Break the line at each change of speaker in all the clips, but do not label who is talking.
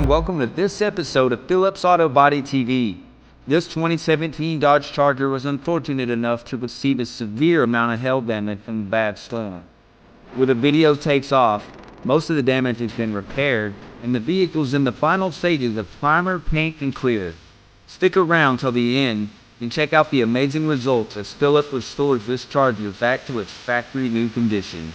and welcome to this episode of Phillips Auto Body TV. This 2017 Dodge Charger was unfortunate enough to receive a severe amount of hail damage from a bad storm. Where the video takes off, most of the damage has been repaired, and the vehicle's in the final stages of primer, paint, and clear. Stick around till the end and check out the amazing results as Phillips restores this Charger back to its factory new condition.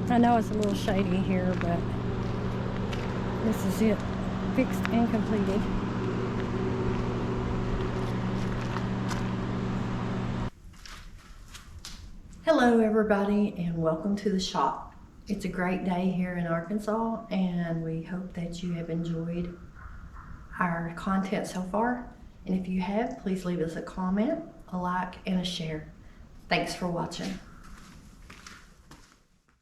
I know it's a little shady here, but this is it, fixed and completed. Hello everybody, and welcome to the shop. It's a great day here in Arkansas, and we hope that you have enjoyed our content so far. And if you have, please leave us a comment, a like, and a share. Thanks for watching.